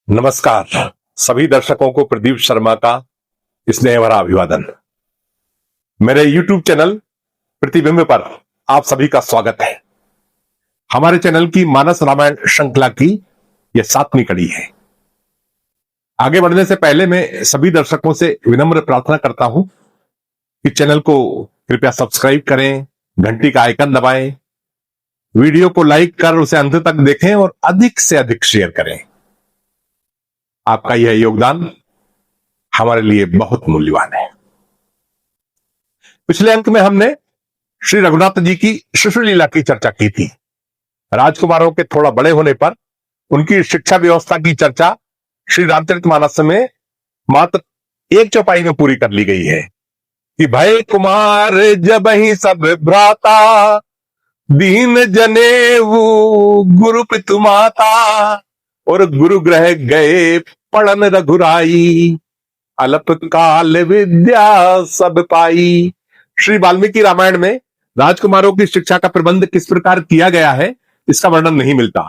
नमस्कार। सभी दर्शकों को प्रदीप शर्मा का स्नेह भरा अभिवादन। मेरे YouTube चैनल प्रतिबिंब पर आप सभी का स्वागत है। हमारे चैनल की मानस रामायण श्रृंखला की यह 7वीं कड़ी है। आगे बढ़ने से पहले मैं सभी दर्शकों से विनम्र प्रार्थना करता हूं कि चैनल को कृपया सब्सक्राइब करें, घंटी का आइकन दबाएं, वीडियो को लाइक कर उसे अंत तक देखें और अधिक से अधिक शेयर करें। आपका यह योगदान हमारे लिए बहुत मूल्यवान है। पिछले अंक में हमने श्री रघुनाथ जी की शिशु लीला की चर्चा की थी। राजकुमारों के थोड़ा बड़े होने पर उनकी शिक्षा व्यवस्था की चर्चा श्री रामचरितमानस में मात्र 1/4 में पूरी कर ली गई है कि भय कुमार जब ही सब भ्राता, दीन जनेऊ गुरु पितु माता, और गुरु ग्रह गए पढ़न रघुराई, अल्प काल विद्या सब पाई। श्री वाल्मीकि रामायण में राजकुमारों की शिक्षा का प्रबंध किस प्रकार किया गया है इसका वर्णन नहीं मिलता,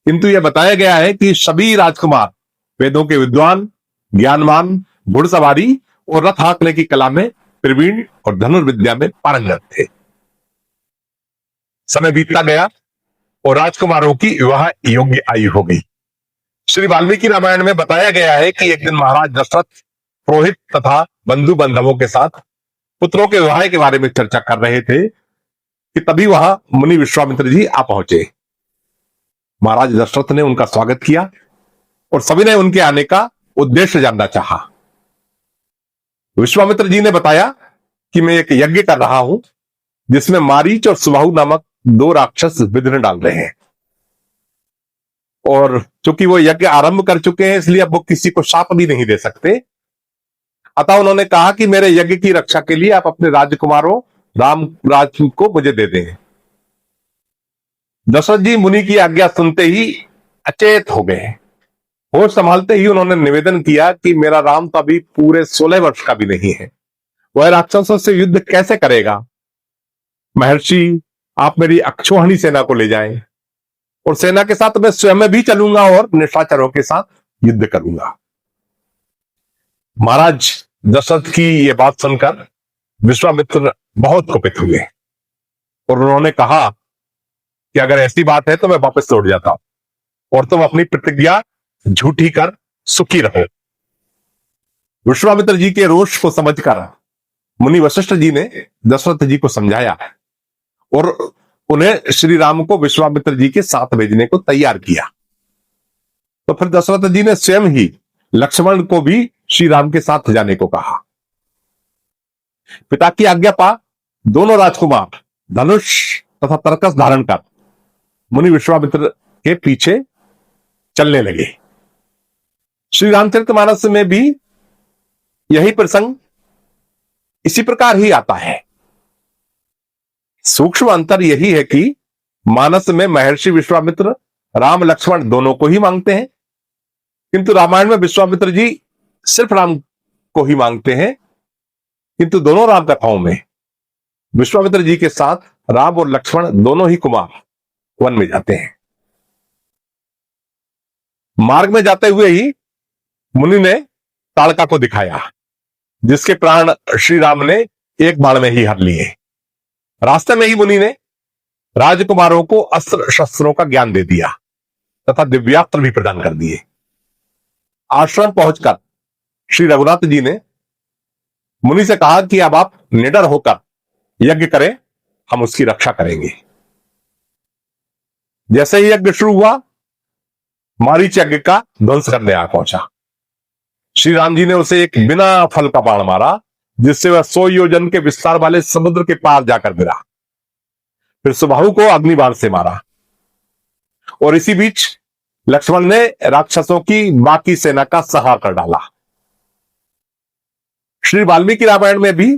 किंतु यह बताया गया है कि सभी राजकुमार वेदों के विद्वान, ज्ञानवान, घुड़सवारी और रथ हाँकने की कला में प्रवीण और धनुर्विद्या में पारंगत थे। समय बीतता गया और राजकुमारों की विवाह योग्य आयु हो गई। श्री वाल्मीकि रामायण में बताया गया है कि एक दिन महाराज दशरथ पुरोहित तथा बंधु बांधवों के साथ पुत्रों के विवाह के बारे में चर्चा कर रहे थे कि तभी वहां मुनि विश्वामित्र जी आ पहुंचे। महाराज दशरथ ने उनका स्वागत किया और सभी ने उनके आने का उद्देश्य जानना चाहा। विश्वामित्र जी ने बताया कि मैं एक यज्ञ कर रहा हूं जिसमें मारीच और सुबाहु नामक 2 राक्षस विघ्न डाल रहे हैं, और चूंकि वो यज्ञ आरंभ कर चुके हैं इसलिए अब वो किसी को शाप भी नहीं दे सकते। अतः उन्होंने कहा कि मेरे यज्ञ की रक्षा के लिए आप अपने राजकुमारों राम राज को मुझे दे दें। दशरथ जी मुनि की आज्ञा सुनते ही अचेत हो गए। होश संभालते ही उन्होंने निवेदन किया कि मेरा राम तो अभी पूरे 16 वर्ष का भी नहीं है, वह राक्षसों से युद्ध कैसे करेगा। महर्षि, आप मेरी अक्षौहिणी सेना को ले जाएं और सेना के साथ मैं स्वयं भी चलूंगा और निशाचरों के साथ युद्ध करूंगा। महाराज दशरथ की यह बात सुनकर विश्वामित्र बहुत कुपित हुए और उन्होंने कहा कि अगर ऐसी बात है तो मैं वापस लौट जाता हूं और तुम अपनी प्रतिज्ञा झूठी कर सुखी रहो। विश्वामित्र जी के रोष को समझकर मुनि वशिष्ठ जी ने दशरथ जी को समझाया और उन्हें श्री राम को विश्वामित्र जी के साथ भेजने को तैयार किया। तो फिर दशरथ जी ने स्वयं ही लक्ष्मण को भी श्री राम के साथ जाने को कहा। पिता की आज्ञा पा दोनों राजकुमार धनुष तथा तरकस धारण कर मुनि विश्वामित्र के पीछे चलने लगे। श्री रामचरितमानस में भी यही प्रसंग इसी प्रकार ही आता है। सूक्ष्म अंतर यही है कि मानस में महर्षि विश्वामित्र राम लक्ष्मण दोनों को ही मांगते हैं, किंतु रामायण में विश्वामित्र जी सिर्फ राम को ही मांगते हैं। किंतु दोनों राम कथाओं में विश्वामित्र जी के साथ राम और लक्ष्मण दोनों ही कुमार वन में जाते हैं। मार्ग में जाते हुए ही मुनि ने ताड़का को दिखाया, जिसके प्राण श्री राम ने एक बाण में ही हर लिए। रास्ते में ही मुनि ने राजकुमारों को अस्त्र शस्त्रों का ज्ञान दे दिया तथा दिव्यास्त्र भी प्रदान कर दिए। आश्रम पहुंचकर श्री रघुनाथ जी ने मुनि से कहा कि अब आप निडर होकर यज्ञ करें, हम उसकी रक्षा करेंगे। जैसे ही यज्ञ शुरू हुआ, मारीच यज्ञ का ध्वंस करने आ पहुंचा। श्री राम जी ने उसे एक बिना फल का बाण मारा, जिससे वह 100 योजन के विस्तार वाले समुद्र के पार जाकर गिरा। फिर सुबाहु को अग्निबाण से मारा और इसी बीच लक्ष्मण ने राक्षसों की बाकी सेना का संहार कर डाला। श्री वाल्मीकि रामायण में भी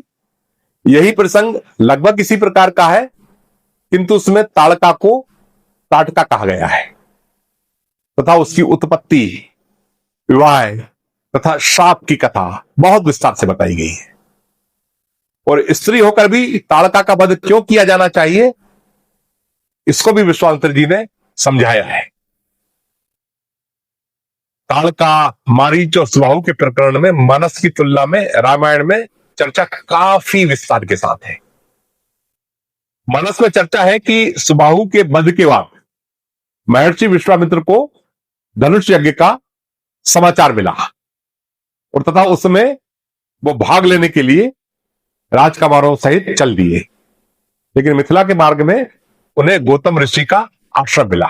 यही प्रसंग लगभग इसी प्रकार का है, किंतु उसमें ताड़का को ताटका कहा गया है तथा उसकी उत्पत्ति, विवाह तथा शाप की कथा बहुत विस्तार से बताई गई है। और स्त्री होकर भी ताड़का का वध क्यों किया जाना चाहिए, इसको भी विश्वामित्र जी ने समझाया है। ताड़का, मारीच और सुबाहु के प्रकरण में मानस की तुलना में रामायण में चर्चा काफी विस्तार के साथ है। मानस में चर्चा है कि सुबाहु के वध के बाद महर्षि विश्वामित्र को धनुष यज्ञ का समाचार मिला और तथा उसमें वो भाग लेने के लिए राजकुमारों सहित चल दिए, लेकिन मिथिला के मार्ग में उन्हें गौतम ऋषि का आश्रम मिला।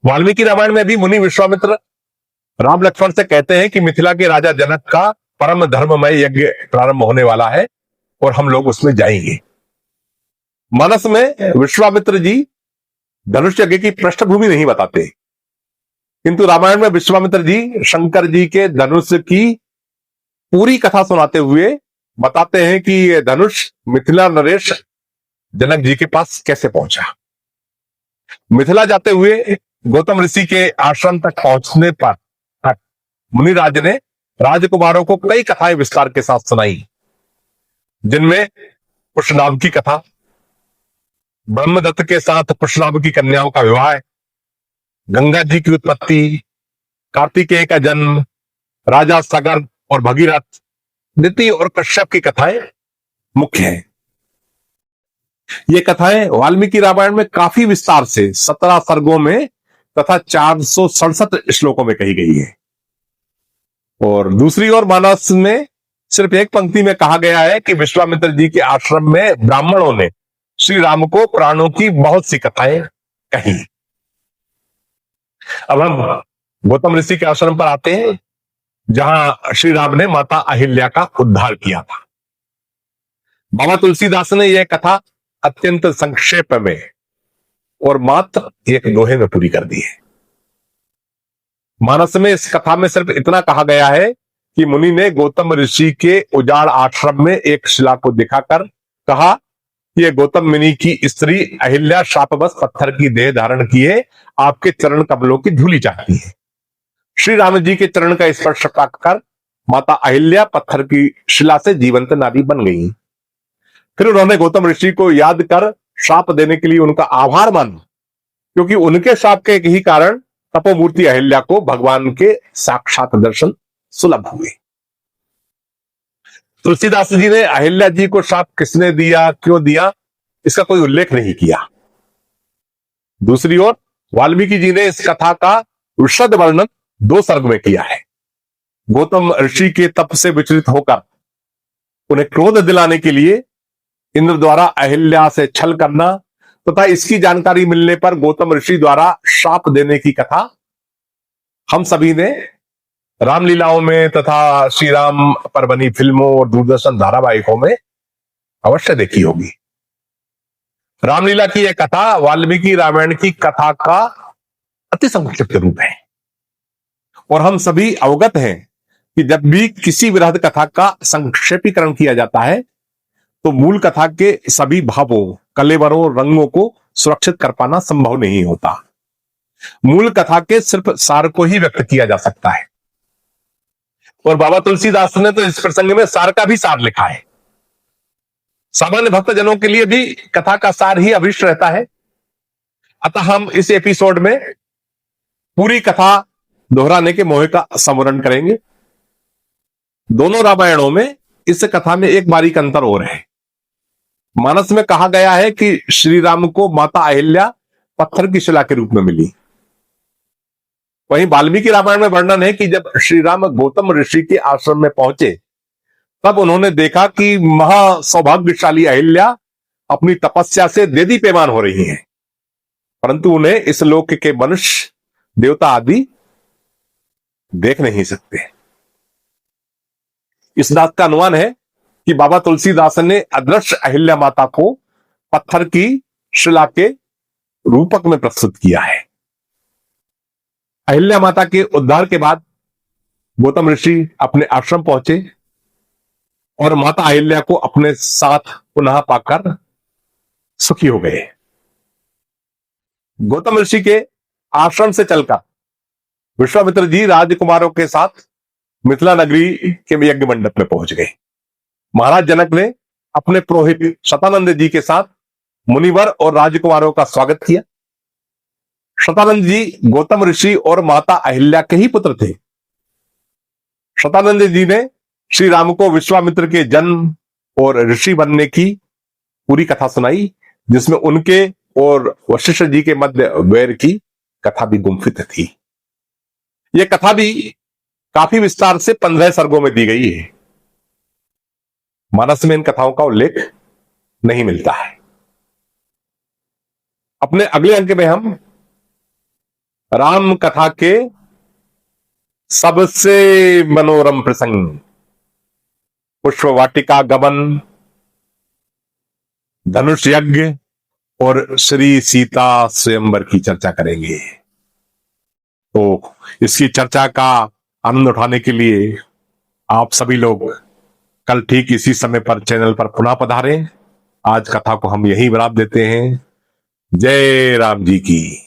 वाल्मीकि रामायण में भी मुनि विश्वामित्र राम लक्ष्मण से कहते हैं कि मिथिला के राजा जनक का परम धर्ममय यज्ञ प्रारंभ होने वाला है और हम लोग उसमें जाएंगे। मानस में विश्वामित्र जी धनुष यज्ञ की पृष्ठभूमि नहीं बताते, किंतु रामायण में विश्वामित्र जी शंकर जी के धनुष की पूरी कथा सुनाते हुए बताते हैं कि यह धनुष मिथिला नरेश जनक जी के पास कैसे पहुंचा। मिथिला जाते हुए गौतम ऋषि के आश्रम तक पहुंचने पर मुनिराज ने राजकुमारों को कई कथाएं विस्तार के साथ सुनाई, जिनमें पुष्पनाभ की कथा, ब्रह्मदत्त के साथ पुष्पनाभ की कन्याओं का विवाह, गंगा जी की उत्पत्ति, कार्तिकेय का जन्म, राजा सगर और भगीरथ, दिति और कश्यप की कथाएं मुख्य हैं। ये कथाएं वाल्मीकि रामायण में काफी विस्तार से 17 सर्गों में तथा 467 श्लोकों में कही गई है। और दूसरी ओर मानस में सिर्फ एक पंक्ति में कहा गया है कि विश्वामित्र जी के आश्रम में ब्राह्मणों ने श्री राम को प्राणों की बहुत सी कथाएं कही। अब हम गौतम ऋषि के आश्रम पर आते हैं, जहां श्री राम ने माता अहिल्या का उद्धार किया था। बाबा तुलसीदास ने यह कथा अत्यंत संक्षेप में और मात्र एक दोहे में पूरी कर दी है। मानस में इस कथा में सिर्फ इतना कहा गया है कि मुनि ने गौतम ऋषि के उजाड़ आश्रम में एक शिला को दिखाकर कहा कि यह गौतम मुनि की स्त्री अहिल्या शापवश पत्थर की देह धारण किए आपके चरण कमलों की धूली चाहती है। श्री राम जी के चरण का स्पर्श कर माता अहिल्या पत्थर की शिला से जीवंत नारी बन गई। फिर उन्होंने गौतम ऋषि को याद कर शाप देने के लिए उनका आभार माना, क्योंकि उनके शाप के ही कारण तपोमूर्ति अहिल्या को भगवान के साक्षात दर्शन सुलभ हुए। तुलसीदास जी ने अहिल्या जी को शाप किसने दिया, क्यों दिया, इसका कोई उल्लेख नहीं किया। दूसरी ओर वाल्मीकि जी ने इस कथा का विशद वर्णन 2 सर्ग में किया है। गौतम ऋषि के तप से विचलित होकर उन्हें क्रोध दिलाने के लिए इंद्र द्वारा अहिल्या से छल करना तथा इसकी जानकारी मिलने पर गौतम ऋषि द्वारा शाप देने की कथा हम सभी ने रामलीलाओं में तथा श्री राम पर बनी फिल्मों और दूरदर्शन धारावाहिकों में अवश्य देखी होगी। रामलीला की यह कथा वाल्मीकि रामायण की कथा का अति संक्षिप्त रूप है और हम सभी अवगत हैं कि जब भी किसी वृहद कथा का संक्षेपीकरण किया जाता है तो मूल कथा के सभी भावों, कलेवरों, रंगों को सुरक्षित कर पाना संभव नहीं होता। मूल कथा के सिर्फ सार को ही व्यक्त किया जा सकता है और बाबा तुलसीदास ने तो इस प्रसंग में सार का भी सार लिखा है। सामान्य भक्तजनों के लिए भी कथा का सार ही अभिष्ट रहता है। अतः हम इस एपिसोड में पूरी कथा दोहराने के मोह का संवरण करेंगे। दोनों रामायणों में इस कथा में एक बारीक अंतर और है। मानस में कहा गया है कि श्री राम को माता अहिल्या पत्थर की शिला के रूप में मिली। वहीं वाल्मीकि रामायण में वर्णन है कि जब श्री राम गौतम ऋषि के आश्रम में पहुंचे तब उन्होंने देखा कि महा सौभाग्यशाली अहिल्या अपनी तपस्या से देदीप्यमान हो रही हैं, परंतु उन्हें इस लोक के मनुष्य, देवता आदि देख नहीं सकते। इस बात का अनुमान है कि बाबा तुलसीदास ने अदृश्य अहिल्या माता को पत्थर की शिला के रूपक में प्रस्तुत किया है। अहिल्या माता के उद्धार के बाद गौतम ऋषि अपने आश्रम पहुंचे और माता अहिल्या को अपने साथ पुनः पाकर सुखी हो गए। गौतम ऋषि के आश्रम से चलकर विश्वामित्र जी राजकुमारों के साथ मिथिला नगरी के यज्ञ मंडप में पहुंच गए। महाराज जनक ने अपने पुरोहित शतानंद जी के साथ मुनिवर और राजकुमारों का स्वागत किया। शतानंद जी गौतम ऋषि और माता अहिल्या के ही पुत्र थे। शतानंद जी ने श्री राम को विश्वामित्र के जन्म और ऋषि बनने की पूरी कथा सुनाई, जिसमें उनके और वशिष्ठ जी के मध्य वैर की कथा भी गुम्फित थी। यह कथा भी काफी विस्तार से 15 सर्गों में दी गई है। मानस में इन कथाओं का उल्लेख नहीं मिलता है। अपने अगले अंक में हम राम कथा के सबसे मनोरम प्रसंग पुष्प वाटिका गमन, धनुष यज्ञ और श्री सीता स्वयंवर की चर्चा करेंगे। तो इसकी चर्चा का आनंद उठाने के लिए आप सभी लोग कल ठीक इसी समय पर चैनल पर पुनः पधारें। आज कथा को हम यहीं विराम देते हैं। जय राम जी की।